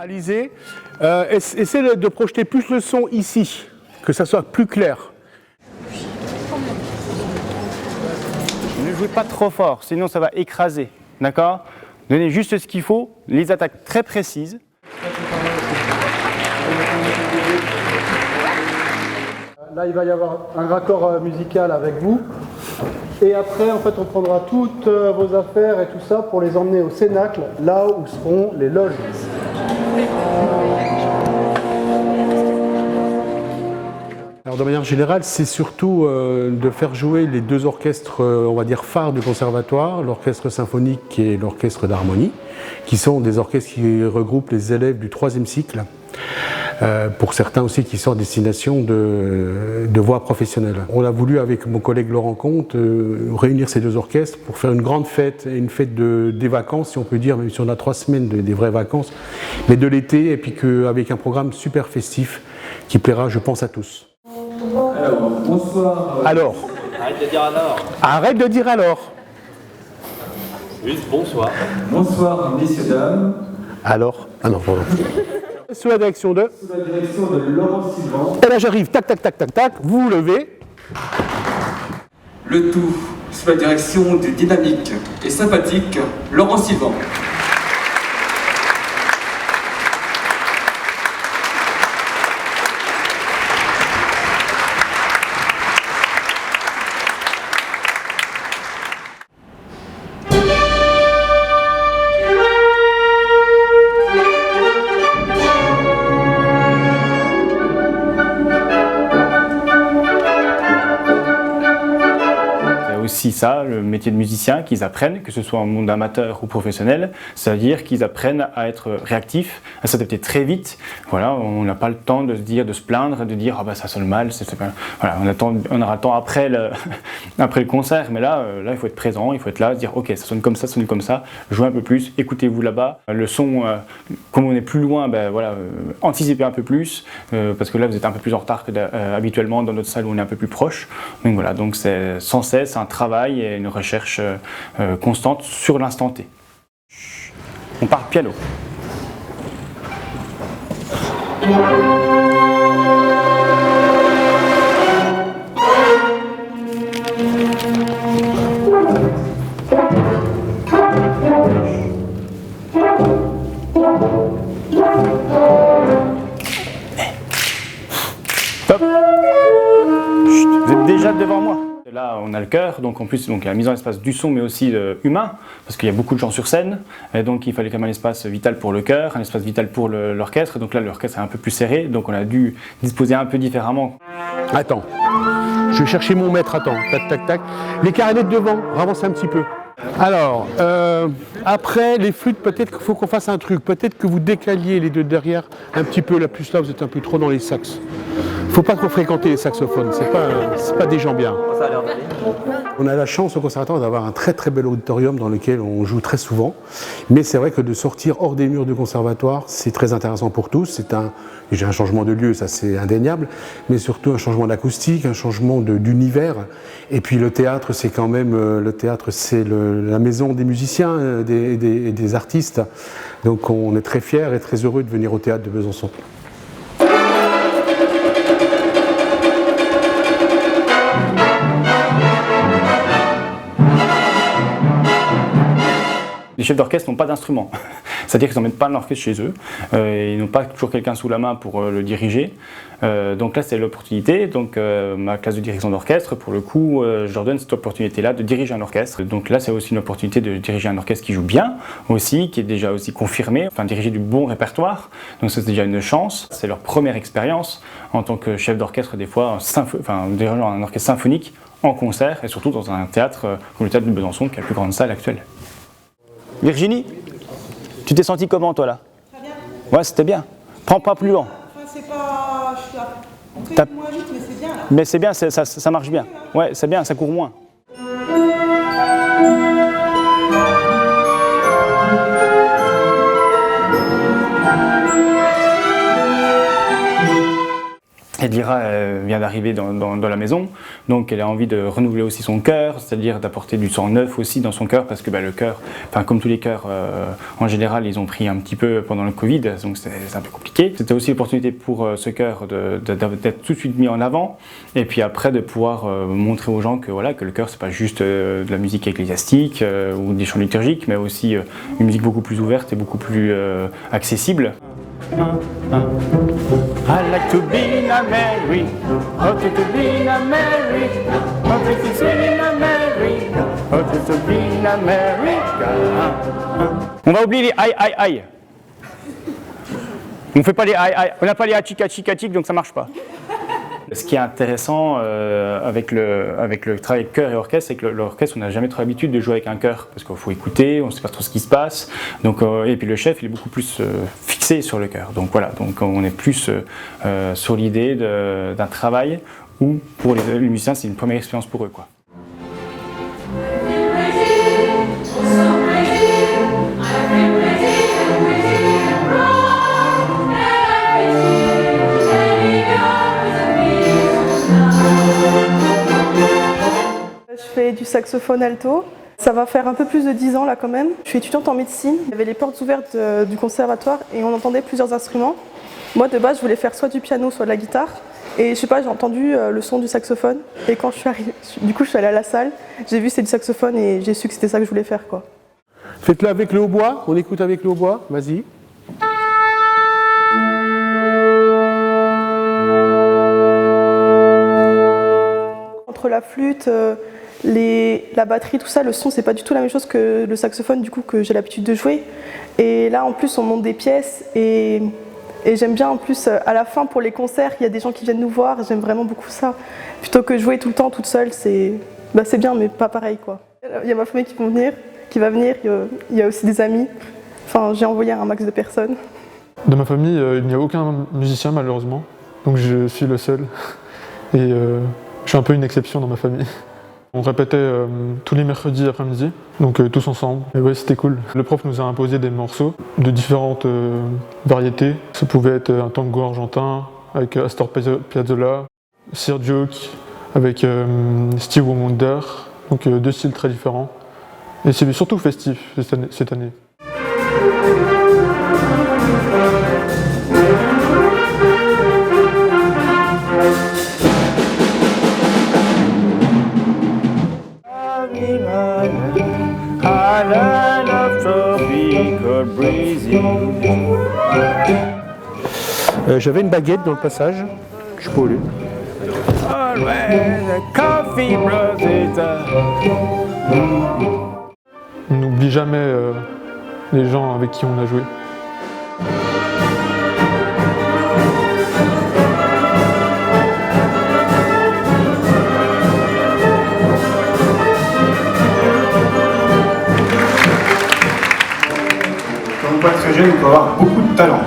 Alizé, essaie de projeter plus le son ici, que ça soit plus clair. Ne jouez pas trop fort, sinon ça va écraser, d'accord? Donnez juste ce qu'il faut, les attaques très précises. Là, il va y avoir un raccord musical avec vous. Et après, en fait, on prendra toutes vos affaires et tout ça pour les emmener au Cénacle, là où seront les loges. Alors, de manière générale, c'est surtout de faire jouer les deux orchestres, on va dire, phares du conservatoire, l'orchestre symphonique et l'orchestre d'harmonie, qui sont des orchestres qui regroupent les élèves du 3e cycle. Pour certains aussi qui sont à destination de voix professionnelle. On a voulu, avec mon collègue Laurent Comte, réunir ces deux orchestres pour faire une grande fête, une fête des vacances, si on peut dire, même si on a 3 semaines des vraies vacances, mais de l'été, et puis avec un programme super festif qui plaira, je pense, à tous. Alors, bonsoir. Alors. Arrête de dire alors. Arrête de dire alors. Juste bonsoir. Bonsoir, messieurs, dames. Alors. Ah non, pardon. Sous la direction de. Sous la direction de Laurent Sylvain. Et là, j'arrive. Tac, tac, tac, tac, tac. Vous vous levez. Le tout sous la direction du dynamique et sympathique Laurent Sylvain. Aussi ça, le métier de musicien, qu'ils apprennent, que ce soit en monde amateur ou professionnel, c'est-à-dire qu'ils apprennent à être réactifs, à s'adapter très vite. Voilà, on n'a pas le temps de se dire, de se plaindre, de dire ah bah ça sonne mal. Voilà, on aura le temps après le concert, mais là il faut être présent, il faut être là, se dire ok ça sonne comme ça, jouez un peu plus, écoutez-vous là-bas. Le son, comme on est plus loin, ben voilà, anticipez un peu plus, parce que là vous êtes un peu plus en retard que habituellement dans notre salle où on est un peu plus proche. Donc voilà, donc c'est sans cesse un travail et une recherche constante sur l'instant T. On part piano. Top. Chut, vous êtes déjà devant moi. Là, on a le chœur, donc en plus, donc, la mise en espace du son, mais aussi humain, parce qu'il y a beaucoup de gens sur scène, et donc il fallait quand même un espace vital pour le chœur, un espace vital pour l'orchestre, donc là l'orchestre est un peu plus serré, donc on a dû disposer un peu différemment. Attends, je vais chercher mon maître, attends, tac, tac, tac. Les clarinettes devant, avancez un petit peu. Alors, après les flûtes, peut-être qu'il faut qu'on fasse un truc, peut-être que vous décaliez les deux derrière un petit peu, là plus là, vous êtes un peu trop dans les sax. Faut pas trop fréquenter les saxophones, c'est pas des gens bien. Ça a l'air d'aller. On a la chance au conservatoire d'avoir un très très bel auditorium dans lequel on joue très souvent, mais c'est vrai que de sortir hors des murs du conservatoire, c'est très intéressant pour tous. C'est déjà un changement de lieu, ça c'est indéniable, mais surtout un changement d'acoustique, un changement d'univers. Et puis le théâtre, c'est quand même la maison des musiciens, des artistes. Donc on est très fiers et très heureux de venir au théâtre de Besançon. Les chefs d'orchestre n'ont pas d'instrument, c'est-à-dire qu'ils n'emmènent pas l'orchestre chez eux, ils n'ont pas toujours quelqu'un sous la main pour le diriger. Donc là c'est l'opportunité, donc ma classe de direction d'orchestre, pour le coup, je leur donne cette opportunité-là de diriger un orchestre. Donc là c'est aussi une opportunité de diriger un orchestre qui joue bien aussi, qui est déjà aussi confirmé, enfin diriger du bon répertoire, donc c'est déjà une chance. C'est leur première expérience en tant que chef d'orchestre, des fois, dirigeant un orchestre symphonique en concert, et surtout dans un théâtre comme le théâtre de Besançon, qui est la plus grande salle actuelle. Virginie, tu t'es sentie comment toi là? Très bien. Ouais, c'était bien. Prends pas plus long. Enfin, c'est pas. Je suis un peu moins vite, mais c'est bien là. Mais c'est bien, ça marche bien. Ouais, c'est bien, ça court moins. Et Lyra vient d'arriver dans la maison, donc elle a envie de renouveler aussi son chœur, c'est-à-dire d'apporter du sang neuf aussi dans son chœur, parce que le chœur, comme tous les chœurs en général, ils ont pris un petit peu pendant le Covid, donc c'est un peu compliqué. C'était aussi l'opportunité pour ce chœur d'être tout de suite mis en avant, et puis après de pouvoir montrer aux gens que, voilà, que le chœur c'est pas juste de la musique ecclésiastique ou des chants liturgiques, mais aussi une musique beaucoup plus ouverte et beaucoup plus accessible. I like to be a Mary, oh to be a Mary, oh to be a Mary, oh to be a America. On va oublier les aïe aïe aïe. On fait pas les aïe aïe, on n'a pas les achik achik achik, donc ça marche pas. Ce qui est intéressant avec le travail avec chœur et orchestre, c'est que l'orchestre, on n'a jamais trop l'habitude de jouer avec un chœur, parce qu'il faut écouter, on ne sait pas trop ce qui se passe, donc, et puis le chef il est beaucoup plus fixé sur le chœur. Donc voilà, donc on est plus sur l'idée d'un travail où pour les musiciens c'est une première expérience pour eux, quoi. Je fais du saxophone alto. Ça va faire un peu plus de 10 ans là quand même. Je suis étudiante en médecine. Il y avait les portes ouvertes du conservatoire et on entendait plusieurs instruments. Moi de base je voulais faire soit du piano soit de la guitare. Et je sais pas, j'ai entendu le son du saxophone. Et quand je suis arrivée, du coup je suis allée à la salle, j'ai vu c'était du saxophone et j'ai su que c'était ça que je voulais faire, quoi. Faites-le avec le hautbois, on écoute avec le hautbois, vas-y. Entre la flûte, la batterie, tout ça, le son, c'est pas du tout la même chose que le saxophone, du coup, que j'ai l'habitude de jouer. Et là, en plus, on monte des pièces et j'aime bien, en plus, à la fin, pour les concerts, il y a des gens qui viennent nous voir, j'aime vraiment beaucoup ça. Plutôt que jouer tout le temps toute seule, c'est bien, mais pas pareil, quoi. Il y a ma famille qui va venir, il y a aussi des amis. Enfin, j'ai envoyé un max de personnes. Dans ma famille, il n'y a aucun musicien, malheureusement, donc je suis le seul. Et je suis un peu une exception dans ma famille. On répétait tous les mercredis après-midi, donc tous ensemble. Et ouais, c'était cool. Le prof nous a imposé des morceaux de différentes variétés. Ça pouvait être un tango argentin avec Astor Piazzolla, Sir Duke avec Steve Wonder, donc deux styles très différents. Et c'est surtout festif cette année. J'avais une baguette dans le passage, je suis pas au lieu. On n'oublie jamais les gens avec qui on a joué. Quand on peut être très jeune, il faut avoir beaucoup de talent.